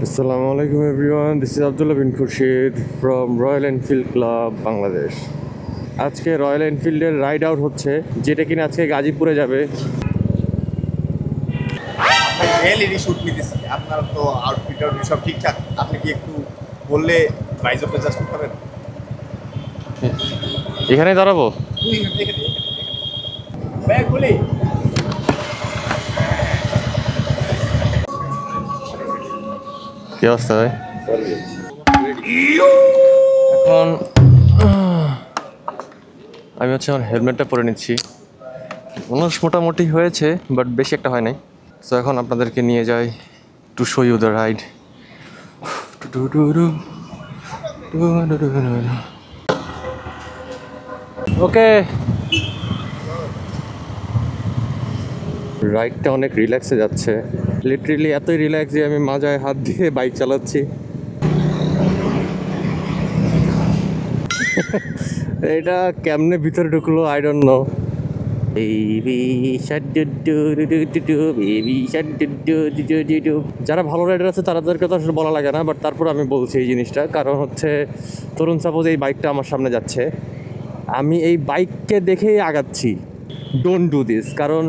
Assalamu alaikum everyone, this is Abdullah bin Khurshid from Royal Enfield Club, Bangladesh. আজকে royal এনফিল্ডের ride out হচ্ছে, যেটা কিনা আজকে গাজীপুরে যাবে। এলইডি শুট নিতেছি, আপনার তো আউটফিট সব ঠিকঠাক, আপনি কি একটু বললে বাইজপটা জাস্ট করেন? এখানে দাঁড়াবো। ব্যাগ খুলি। কি অবস্থা ভাই? এখন আমি আমার হেলমেটটা পরে নিচ্ছি। মানুষ মোটামুটি হয়েছে, বাট বেশি একটা হয় নাই। সো এখন আপনাদেরকে নিয়ে যাই to show you the ride. Okay, রাইডটা অনেক রিল্যাক্সে যাচ্ছে। লিটারেলি এতই রিল্যাক্স যে আমি মাজায় হাত দিয়ে বাইক চালাচ্ছি। এটা কেমনে ভিতরে ঢুকলো আই ডোন্ট নো। যারা ভালো রাইডার আছে তাদেরকে তো আসলে বলা লাগে না, বাট তারপর আমি বলছি এই জিনিসটা, কারণ হচ্ছে ধরুন সাপোজ এই বাইকটা আমার সামনে যাচ্ছে, আমি এই বাইককে দেখেই আগাচ্ছি। ডোন্ট ডু দিস, কারণ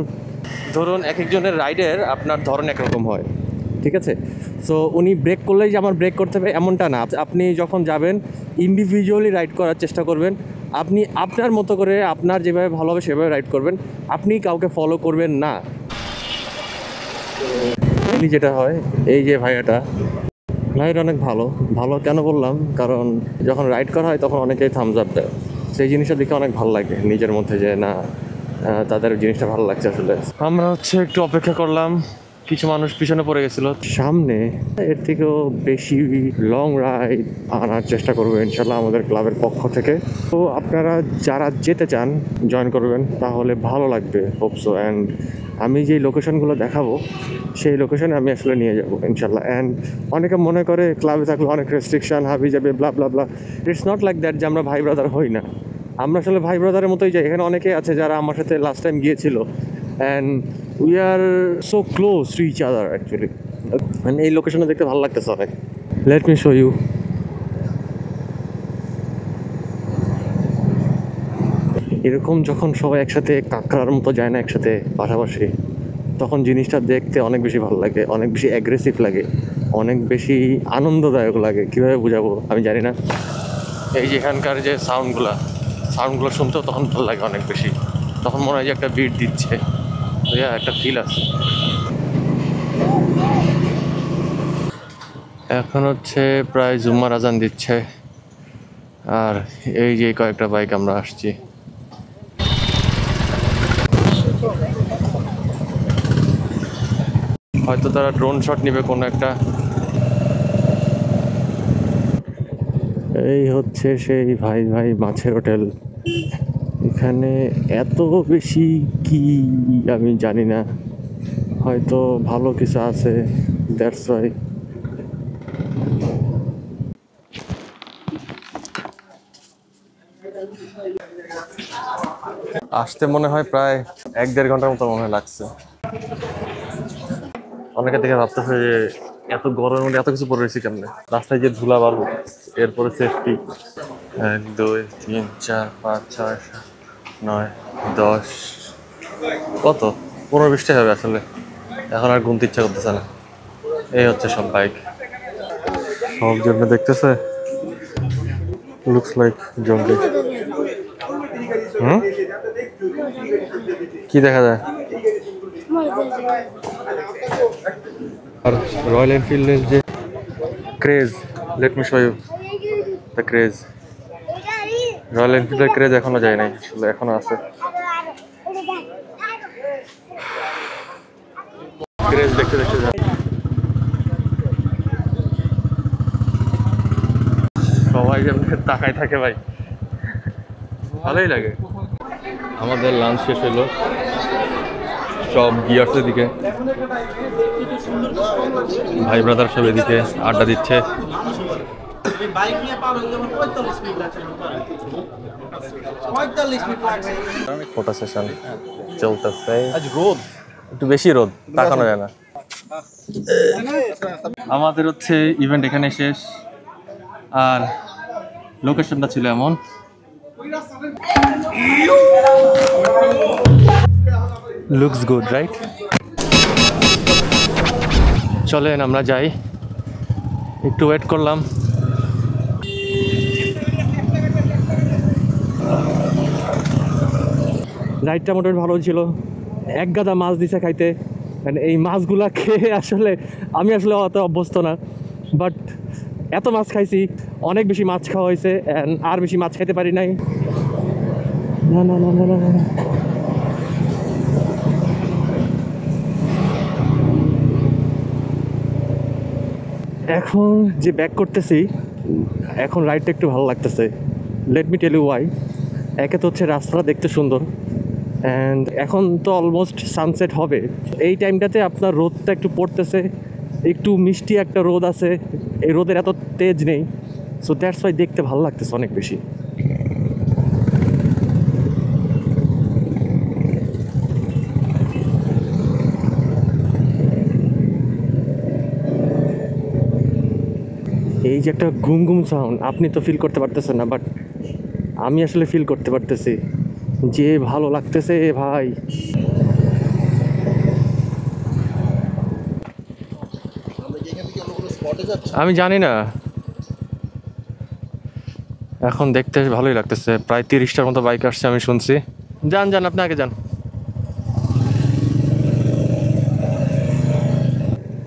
ধরুন এক একজনের রাইডের আপনার ধরন একরকম হয়, ঠিক আছে? সো উনি ব্রেক করলেই যে আমার ব্রেক করতে হবে এমনটা না। আপনি যখন যাবেন ইন্ডিভিজুয়ালি রাইড করার চেষ্টা করবেন। আপনি আপনার মতো করে আপনার যেভাবে ভালো হবে সেভাবে রাইড করবেন, আপনি কাউকে ফলো করবেন না। যেটা হয়, এই যে ভাইয়াটা অনেক ভালো। ভালো কেন বললাম, কারণ যখন রাইড করা হয় তখন অনেকেই থামস আপ দেয়। সেই জিনিসটা দেখে অনেক ভালো লাগে নিজের মধ্যে, যে না তাদের জিনিসটা ভালো লাগছে। আসলে আমরা একটু অপেক্ষা করলাম, কিছু মানুষ পিছনে পড়ে গেছিল। সামনে এর থেকেও বেশি লং রাইড আনার চেষ্টা করবো ইনশাল্লাহ আমাদের ক্লাবের পক্ষ থেকে। তো আপনারা যারা যেতে চান জয়েন করবেন, তাহলে ভালো লাগবে হোপসো। অ্যান্ড আমি যেই লোকেশনগুলো দেখাবো সেই লোকেশনে আমি আসলে নিয়ে যাবো ইনশাল্লাহ। অ্যান্ড অনেকে মনে করে ক্লাবে থাকলে অনেক রেস্ট্রিকশন হাবি যাবে, ব্লা ব্লা ব্লা। ইটস নট লাইক দ্যাট যে আমরা ভাই ব্রাদার হই না। আমরা আসলে ভাই ব্রাদারের মতোই যাই। এখানে অনেকেই আছে যারা আমার সাথে লাস্ট টাইম গিয়েছিল, and we are so close to each other actually. মানে এই লোকেশনে দেখতে ভালো লাগতেছে অনেক। Let me show you. এরকম যখন সবাই একসাথে কাঁকড়ার মতো যায় না একসাথে পাশাপাশি, তখন জিনিসটা দেখতে অনেক বেশি ভালো লাগে, অনেক বেশি অ্যাগ্রেসিভ লাগে, অনেক বেশি আনন্দদায়ক লাগে। কীভাবে বোঝাবো আমি জানি না। এই যে এখানকার যে সাউন্ডগুলো শুনতেও তখন ভালো লাগে অনেক বেশি। তখন মনে হয় যে একটা বিট দিচ্ছে, একটা ফিল আছে। এখন প্রায় জুম্মার আজান দিচ্ছে, আর এই যে কয়েকটা বাইক আমরা আসছি। হয়তো তারা ড্রোন শট নিবে কোনো একটা। এই সেই ভাই মাছের হোটেল। এখানে এত বেশি কি আমি জানি না, হয়তো ভালো কিছু আছে, দ্যাটস ওয়াই। আসতে মনে হয় প্রায় 1-1.5 ঘন্টার মতো মনে হয় লাগছে। অনেকে দেখে ভাবতেছে যে এত গরমের মধ্যে এত কিছু পরে রয়েছে কেমনে, রাস্তায় যে ধুলা বাড়বো, এরপরে সেফটি। 1 2 3 4 5 6 9 10 কত 15-20টা হবে আসলে। এখন আর গুনতে ইচ্ছা করতেছে না। এই সব বাইক, সব জন্য দেখতেছে লুকস লাইক জঙ্গলি। কি দেখা যায়? আর রয়্যাল এনফিল্ডের যে craze, let me show you the craze. Royal এনফিল্ডের ক্রেজ এখনো যায় নাই, আসলে এখনো আছে ক্রেজ। দেখতে যায় সবাই যেমন তাকায় থাকে ভাই, ভালোই লাগে। আমাদের লাঞ্চ শেষ হলো, সব গিয়ার্সের দিকে ভাই ব্রাদার সব এদিকে আড্ডা দিচ্ছে। ফটো সেশন চলতেছে। আজ রোদ, একটু বেশি রোদ, তাকানো যায় না। আমাদের হচ্ছে ইভেন্ট এখানে শেষ, আর লোকেশনটা ছিল এমন। Looks good right? চলেন আমরা যাই, একটু ওয়েট করলাম। রাইডটা মোটামুটি ভালো ছিল, এক গাদা মাছ দিছে খাইতে, মানে এই মাছগুলা খেয়ে আসলে আমি আসলে অত অভ্যস্ত না, বাট এত মাছ খাইছি, অনেক বেশি মাছ খাওয়া হয়েছে, আর বেশি মাছ খাইতে পারি নাই। না না না না না না, এখন যে ব্যাক করতেছি, এখন রাইডটা একটু ভালো লাগতেছে। Let me tell you why. একে তো হচ্ছে রাস্তাটা দেখতে সুন্দর, অ্যান্ড এখন তো অলমোস্ট সানসেট হবে। এই টাইমটাতে আপনার রোদটা একটু পড়তেছে, একটু মিষ্টি একটা রোদ আছে, এই রোদের এত তেজ নেই, সো দ্যাটস ওয়াই দেখতে ভালো লাগতেছে অনেক বেশি। এই যে একটা ঘুম ঘুম সাউন্ড, আপনি তো ফিল করতে পারতেছেন না, বাট আমি আসলে ফিল করতে পারতেছি যে ভালো লাগতেছে ভাই। আমি জানি না, এখন দেখতে ভালোই লাগতেছে। প্রায় 30টার মতো বাইক আসছে আমি শুনছি। যান যান, আপনি আগে যান।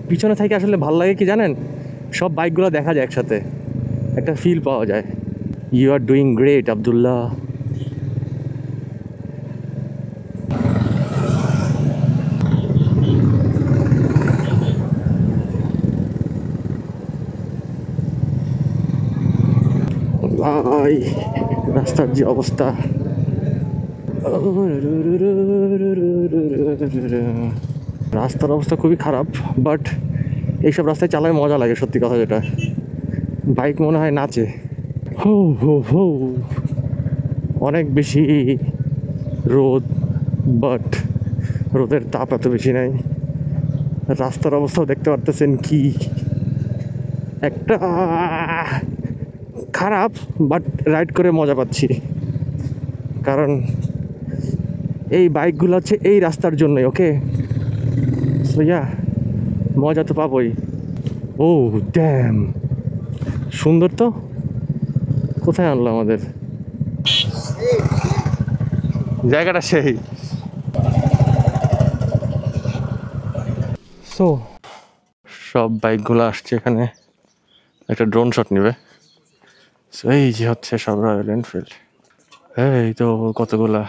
পিছনে থেকে আসলে ভালো লাগে কি জানেন, সব বাইকগুলো দেখা যায় একসাথে, একটা ফিল পাওয়া যায়। You are doing great Abdullah. ভাই রাস্তার যে অবস্থা, রাস্তার অবস্থা খুবই খারাপ, বাট এইসব রাস্তায় চালায় মজা লাগে, সত্যি কথা যেটা। বাইক মনে হয় নাচে। হো হো হো, অনেক বেশি রোদ, বাট রোদের তাপ এত বেশি নাই। রাস্তার অবস্থাও দেখতে পারতেছেন কি একটা খারাপ, বাট রাইড করে মজা পাচ্ছি, কারণ এই বাইকগুলো হচ্ছে এই রাস্তার জন্যই। ওকে, সো ইয়া, মজা তো পাবোই। ও ড্যাম, সুন্দর তো। কোথায় আনলো আমাদের জায়গাটা? সেই সো সব বাইকগুলো আসছে এখানে, একটা ড্রোন শট নেবে। সো এই যে হচ্ছে সব রয়্যাল এনফিল্ড, এই তো কতগুলা।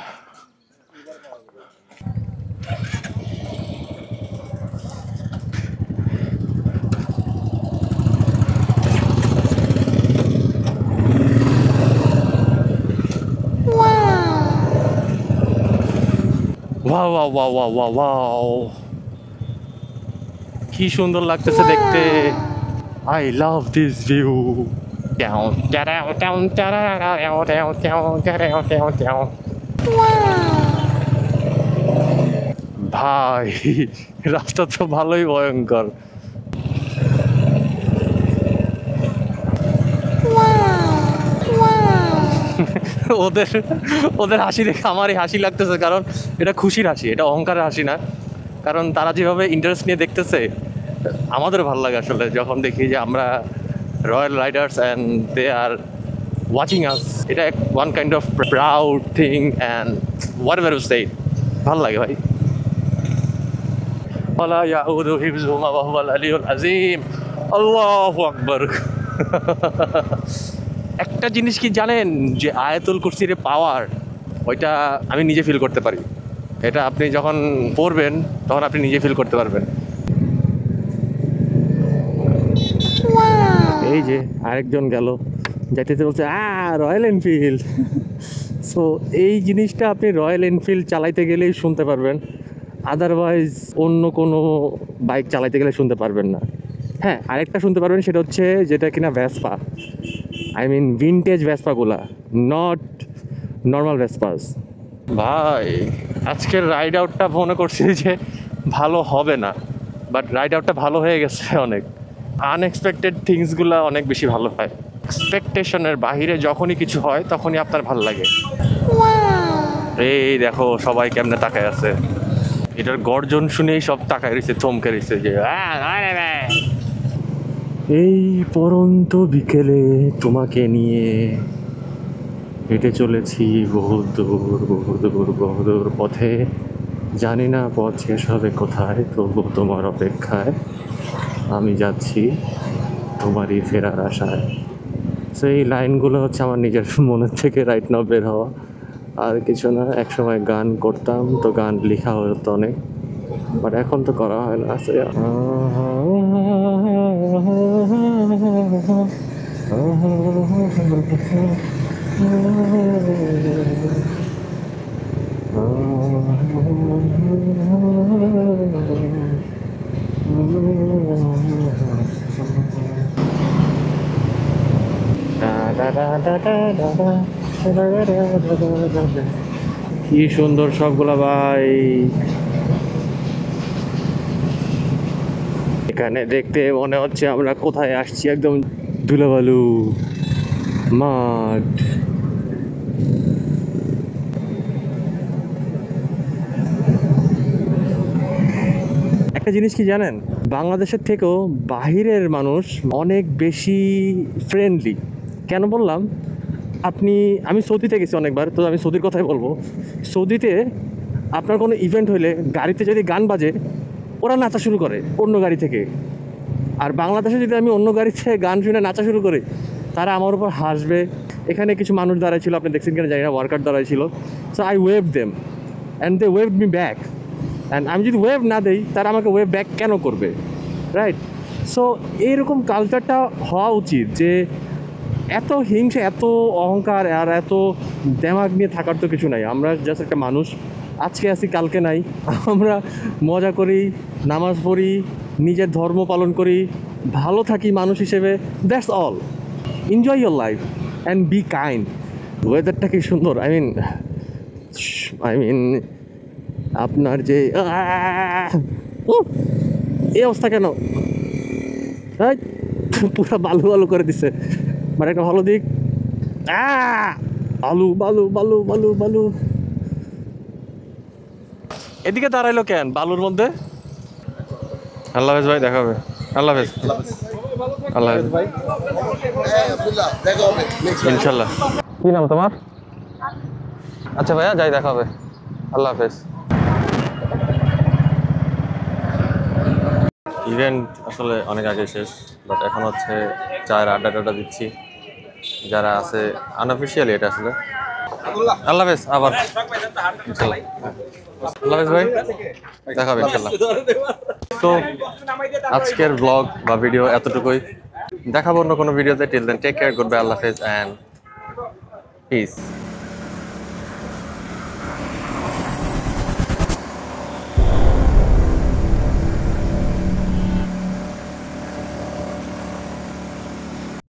Wow wow wow wow wow wow, কি সুন্দর লাগতেছে দেখতে। I love this view. ভাই রাস্তা তো ভালোই ভয়ঙ্কর। ওদের ওদের হাসি দেখে আমারই হাসি লাগতেছে, কারণ এটা খুশির হাসি, এটা অহংকারের হাসি না। কারণ তারা যেভাবে ইন্টারেস্ট নিয়ে দেখতেছে, আমাদের ভালো লাগে আসলে যখন দেখি যে আমরা royal riders and they are watching us. এটা one kind of proud thing and whatever you say, ভালো লাগে ভাই। ওয়ালা ইয়াউদু হিফযুহুমা ওয়া হুয়াল আলিয়্যুল আযীম। আল্লাহু আকবার। একটা জিনিস কি জানেন, যে আয়াতুল কুরসির পাওয়ার, ওইটা আমি নিজে ফিল করতে পারি। এটা আপনি যখন পড়বেন তখন আপনি নিজে ফিল করতে পারবেন। এই যে আরেকজন গেল, যাইতে বলছে রয়্যাল এনফিল্ড। সো এই জিনিসটা আপনি রয়্যাল এনফিল্ড চালাইতে গেলেই শুনতে পারবেন, আদারওয়াইজ অন্য কোনো বাইক চালাইতে গেলে শুনতে পারবেন না। হ্যাঁ, আরেকটা শুনতে পারবেন, সেটা হচ্ছে যেটা কিনা ভেসপা, আই মিন ভিনটেজ ভেসপাগুলা, নট নর্মাল ভেসপাস। ভাই আজকের রাইড আউটটা মনে করছি যে ভালো হবে না, বাট রাইড আউটটা ভালো হয়ে গেছে অনেক। আনএক্সপেক্টেড থিংসগুলো অনেক বেশি ভালো হয়। এক্সপেকটেশনের বাহিরে যখনই কিছু হয় তখনই আপনার ভালো লাগে। এই দেখো সবাই কেমনে তাকায় আছে, এটার গর্জন শুনেই সব তাকায় রয়েছে, চমকে রয়েছে যে এই পরন্ত বিকেলে তোমাকে নিয়ে হেঁটে চলেছি বহুদূর পথে, জানি না পথ শেষ হবে কোথায়, তবু তোমার অপেক্ষায় আমি যাচ্ছি তোমারই ফেরার আশায়। তো এই লাইনগুলো হচ্ছে আমার নিজের মনের থেকে রাইট নাও বের হওয়া, আর কিছু না। একসময় গান করতাম তো গান লেখা হতো অনেক, বাট এখন তো করা হয় না। কি সুন্দর সবগুলা ভাই। এখানে দেখতে মনে হচ্ছে আমরা কোথায় আসছি, একদম ধুলাবালু মাঠ। একটা জিনিস কি জানেন, বাংলাদেশের থেকেও বাহিরের মানুষ অনেক বেশি ফ্রেন্ডলি। কেন বললাম, আমি সৌদিতে গেছি অনেকবার, তো আমি সৌদির কথাই বলবো। সৌদিতে আপনার কোনো ইভেন্ট হইলে গাড়িতে যদি গান বাজে, ওরা নাচা শুরু করে অন্য গাড়ি থেকে। আর বাংলাদেশে যদি আমি অন্য গাড়িতে গান শুনে নাচা শুরু করি, তারা আমার উপর হাসবে। এখানে কিছু মানুষ দাঁড়ায় ছিল, আপনি দেখছেন কিনা জানি না, ওয়ার্কার দাঁড়ায় ছিল। So I wave them and they wave me back. And আমি যদি ওয়েভ না দেই, তারা আমাকে ওয়েভ ব্যাক কেন করবে, রাইট? সো এইরকম কালচারটা হওয়া উচিত, যে এত হিংসা, এত অহংকার আর এত দেমাগ নিয়ে থাকার তো কিছু নাই। আমরা জাস্ট একটা মানুষ, আজকে আছি কালকে নাই। আমরা মজা করি, নামাজ পড়ি, নিজের ধর্ম পালন করি, ভালো থাকি মানুষ হিসেবে, that's all. Enjoy your life and be kind. ওয়েদারটা কি সুন্দর! আই মিন আপনার যে এই অবস্থা কেন, পুরো বালু বালু করে দিছে। মানে একটা ভালো দিক, বালু বালু বালু বালু বালু। এদিকে দাঁড়াইলো কেন বালুর মধ্যে? আল্লাহ হাফেজ ভাই, দেখা হবে। আল্লাহ হাফেজ, আল্লাহ হাফেজ ভাই, ইনশাল্লাহ। কি নাম তোমার? আচ্ছা ভাইয়া, যাই, দেখা হবে। আল্লাহ হাফেজ। ইভেন্ট আসলে অনেক আগে শেষ, বাট এখন হচ্ছে চায়ের আড্ডা দিচ্ছি যারা আছে আনঅফিসিয়ালি। এটা আসলে আল্লাহ হাফেজ, আবার ইনশাল্লাহ। আল্লাহ হাফেজ ভাই, দেখা হবে ইনশাল্লাহ। তো আজকের ব্লগ বা ভিডিও এতটুকুই, দেখাবো অন্য কোনো ভিডিওতে। Till then take care, goodbye, আল্লাহ হাফেজ অ্যান্ড পিস।